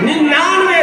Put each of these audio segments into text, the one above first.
99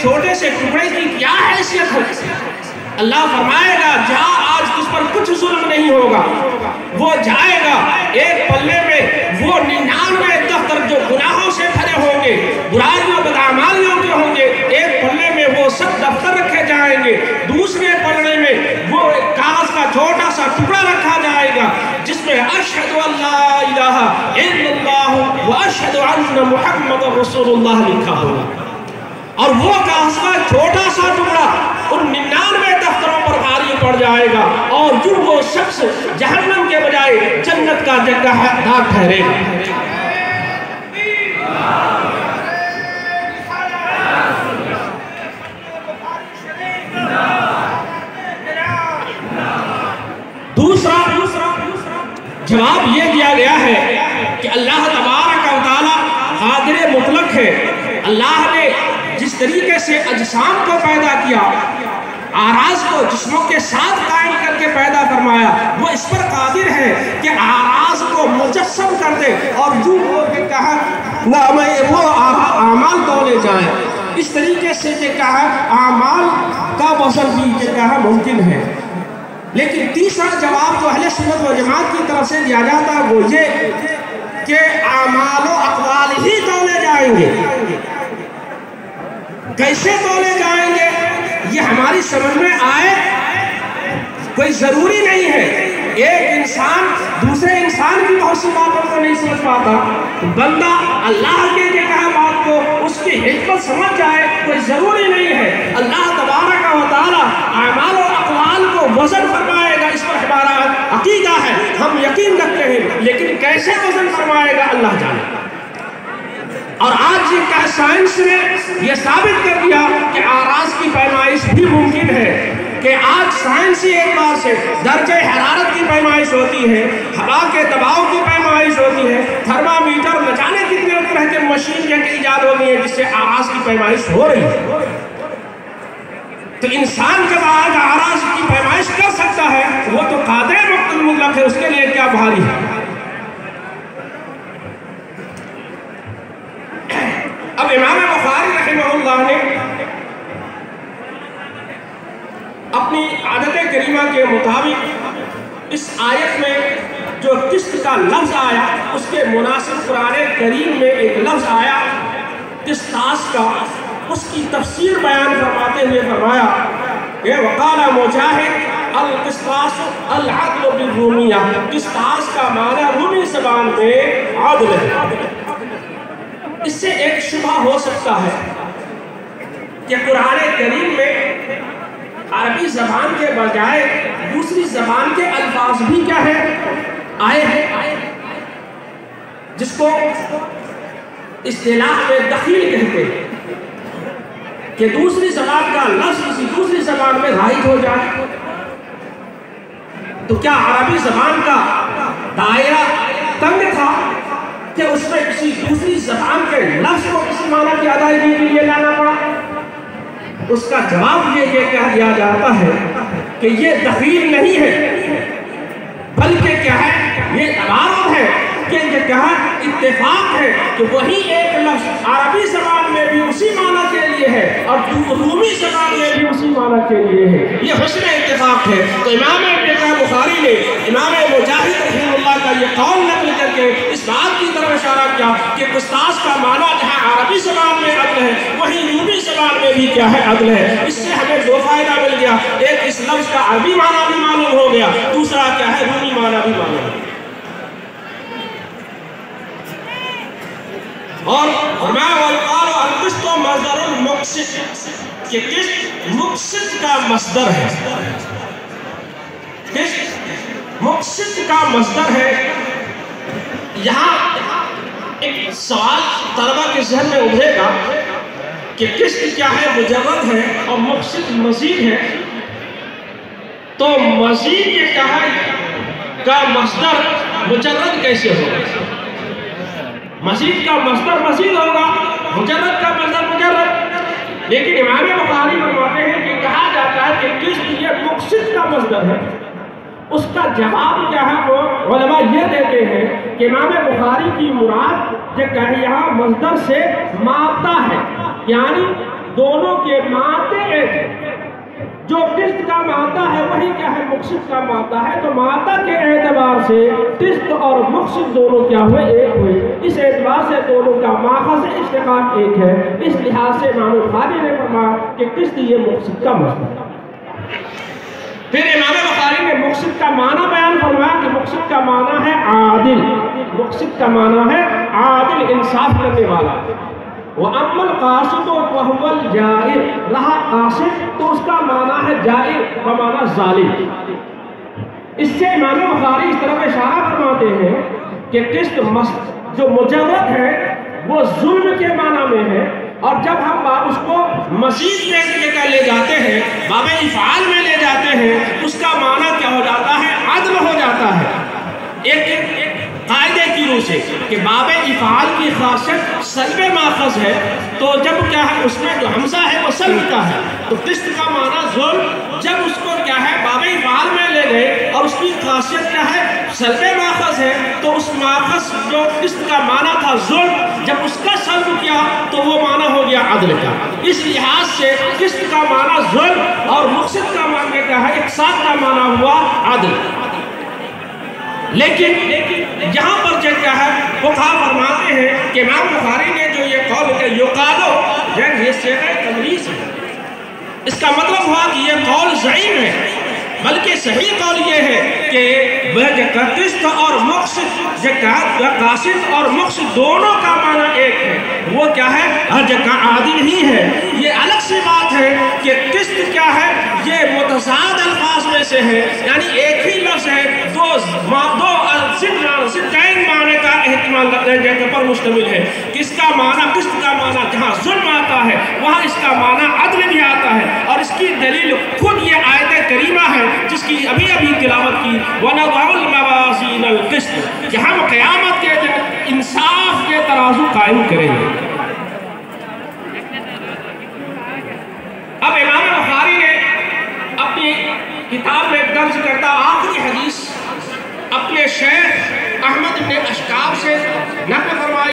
چھوٹے سے ٹکڑے کی کیا حیثیت ہے؟ اللہ فرمائے گا جا آج اس پر کچھ ظلم نہیں ہوگا. وہ جائے گا ایک پلے میں وہ 99 دفتر جو گناہوں سے بھرے ہوں گے، برائیوں بدعمالیوں کے ہوں گے، ایک پلے میں وہ سب دفتر رکھے جائیں گے، دوسرے پلے میں وہ کاغذ کا چھوٹا سا ٹکڑا رکھا جائے گا جس میں اشہد ان لا الہ الا اللہ و اشہد ان محمد رسول اللہ لکھا ہوگا. اور وہ کاغذ کا چھوٹا سا ٹکڑا ان 99 دفتروں پر بھاری پڑ جائے گا اور جو وہ شخص جہنم کے بجائے جنت کا جگہ ٹھہرے گا. دوسرا جواب یہ دیا گیا ہے کہ اللہ تبارک و تعالی قادر مطلق ہے. اللہ نے جس طریقے سے اجسام کو پیدا کیا، آراز کو جسموں کے ساتھ قائم کر کے پیدا فرمایا، وہ اس پر قادر ہے کہ آراز کو مجسم کر دے اور جو وہ کہا وہ اعمال تولے جائیں. اس طریقے سے یہ کہا اعمال کا وزن بھی یہ کہا ممکن ہے. لیکن تیسرا جواب جو اہل سنت و جماعت کی طرف سے دیا جاتا ہے وہ یہ کہ اعمال و اقوال ہی تولے جائیں گے. کیسے تولے جائیں گے یہ ہماری سمجھ میں آئے کوئی ضروری نہیں ہے. ایک انسان دوسرے انسان کی بہت سی باتوں کو نہیں سمجھ پاتا. بندہ اللہ کے کہا بات کو اس کی حکمت سمجھ جائے کوئی ضروری نہیں ہے. اللہ تبارک و تعالی اعمال و اقوال کو وزن فرمائے گا، اس پر ہمارا عقیدہ ہے، ہم یقین رکھتے ہیں، لیکن کیسے وزن فرمائے گا اللہ جانے. اور آج یہ کہ سائنس نے یہ ثابت کر دیا کہ آراز کی پیمائش بھی ممکن ہے، کہ آج سائنسی اعتبار سے درجہ حرارت کی پیمائش ہوتی ہے، ہوا کے دباؤ کی پیمائش ہوتی ہے، تھرمامیٹر نہ جانے کتنے طرح کے مشین کی ایجاد ہو گئی ہے جس سے آراز کی پیمائش ہو رہی ہے. تو انسان جب آج آراز کی پیمائش کر سکتا ہے وہ تو قادر مطلق ہے، اس کے لیے کیا بھاری ہے. اب امام بخاری رحمہ اللہ نے اپنی عادت کریمہ کے مطابق اس آیت میں جو قسط کا لفظ آیا اس کے مناسب قرآن کریم میں ایک لفظ آیا قسطاس کا، اس کی تفسیر بیان فرماتے ہوئے فرمایا کہ وقال مجاہد القسطاس العدل بالرومیہ، قسطاس کا معنی رومی زبان میں عدل ہے. اس سے ایک شبہ ہو سکتا ہے کہ قرآن کریم میں عربی زبان کے بجائے دوسری زبان کے الفاظ بھی کیا ہے آئے ہیں، جس کو اصطلاح میں دخیل کہتے ہیں کہ دوسری زبان کا لفظ کسی دوسری زبان میں رائج ہو جائے. تو کیا عربی زبان کا دائرہ تنگ تھا کہ اس میں کسی دوسری زبان کے لفظ کو کسی معنی کی ادائیگی کے لیے لانا پڑا؟ اس کا جواب یہ کہا دیا جاتا ہے کہ یہ دخیل نہیں ہے، بلکہ کیا ہے یہ تعارض ہے کہ یہ کہا اتفاق ہے کہ وہی ایک لفظ عربی زبان میں بھی اسی معنی کے لیے ہے اور رومی زبان میں بھی اسی معنی کے لیے ہے. یہ حسن اتفاق ہے. تو امام بخاری نے امام مجاہد رحمہ اللہ کا یہ قول نقل کر کے اس بات کی طرف اشارہ کیا کہ قسطاس کا معنی جہاں عربی زبان میں عدل ہے وہی رومی زبان میں بھی کیا ہے عدل ہے. اس سے ہمیں دو فائدہ مل گیا، ایک اس لفظ کا عربی معنی بھی معلوم ہو گیا، دوسرا کیا ہے رومی معنی بھی معلوم ہو گیا. اور فرمایا والقال القسط مصدر المقسط، کہ قسط مقسط کا مصدر ہے. قسط مقسط کا مصدر ہے. یہاں ایک سوال طلبہ کے ذہن میں ابھرے گا کہ قسط کیا ہے، مجرد ہے اور مقسط مزید ہے. تو مزید یہ کیا ہے کا مصدر مجرد کیسے ہوگا؟ مزید کا مصدر مزید ہوگا، مجرد کا مصدر مجرد. لیکن امام بخاری فرماتے ہیں کہ کہا جاتا ہے کہ قسط یہ مقسط کا مصدر ہے. اس کا جواب کیا ہے وہ علماء یہ دیتے ہیں کہ امام بخاری کی مراد یہ کہ یہاں مصدر سے مادہ ہے، یعنی دونوں کے مادے ایک ہیں۔ جو قسط کا مادہ ہے وہی کیا ہے؟ مقصد کا مادہ ہے۔ تو مادہ کے اعتبار سے قسط اور مقصد دونوں کیا ہوئے؟ ایک ہوئے۔ اس اعتبار سے دونوں کا ماخذ اشتقاق ایک ہے۔ اس لحاظ سے امام بخاری نے فرمایا کہ قسط یہ مقصد کا مصدر ہے۔ پھر امام بخاری نے مقصد کا معنی بیان فرمایا کہ مقصد کا معنی ہے عادل۔ مقصد کا معنی ہے عادل، انصاف کرنے والا۔ وَأَمَّا الْقَاسِطُ وَهُوَ الْجَائِرُ، رہا قاصد تو اس کا معنی ہے جائر، بمعنی ظالم۔ اس سے امام بخاری اس طرح اشارہ فرماتے ہیں کہ قسط جو مجرد ہے وہ ظلم کے معنی میں ہے، اور جب ہم اس کو مزید لے جاتے ہیں، باب افعال میں لے جاتے ہیں، اس کا معنی کیا ہو جاتا ہے؟ عدل ہو جاتا ہے۔ ایک قاعدے کی روح سے کہ باب افعال کی خاصیت سلب ماخذ ہے، تو جب کیا ہے اس میں جو حمزہ ہے وہ سلب کا ہے، تو قسط کا معنی ظلم، جب اس کو کیا ہے باب افعال میں لے گئے اور اس کی خاصیت کیا ہے؟ سلب ماخذ ہے، تو اس ماخذ جو قسط کا معنی تھا ظلم، جب اس کا سلب کیا تو وہ معنی ہو گیا عدل کا۔ اس لحاظ سے قسط کا معنی ظلم اور مقصد کا معنی کیا ہے؟ ایک ساتھ کا معنی ہوا عدل۔ لیکن یہاں پر جو کیا ہے فقہا فرماتے ہیں کہ امام بخاری نے جو یہ قول ہے یقالو، یہ صیغہ تمریز ہے، اس کا مطلب ہوا کہ یہ قول ضعیف ہے، بلکہ صحیح قول یہ ہے کہ قسط اور مقصد، قاصد اور مقصد دونوں کا معنی ایک ہے، وہ کیا ہے؟ ہر جگہ عادل ہی ہے۔ یہ الگ سی بات ہے کہ قسط کیا ہے؟ یہ متضاد الفاظ میں سے ہے، یعنی ایک ہی لفظ ہے، دو سدین معنی کا احتمال پر مشتمل ہے۔ کس کا معنی؟ قسط کا معنی جہاں ظلم آتا ہے وہاں اس کا معنی عدل بھی آتا ہے، اور اس کی دلیل خود یہ آیت کریمہ ہے جس کی ابھی تلاوت کی، وَنَضَعُ الْمَوَازِينَ الْقِسْطَ، کہ ہم قیامت کے دن انصاف کے ترازو قائم کریں گے۔ اب امام بخاری نے اپنی کتاب میں درج کردہ آخری حدیث اپنے شیخ احمد بن اشکاب سے نقل فرمائی۔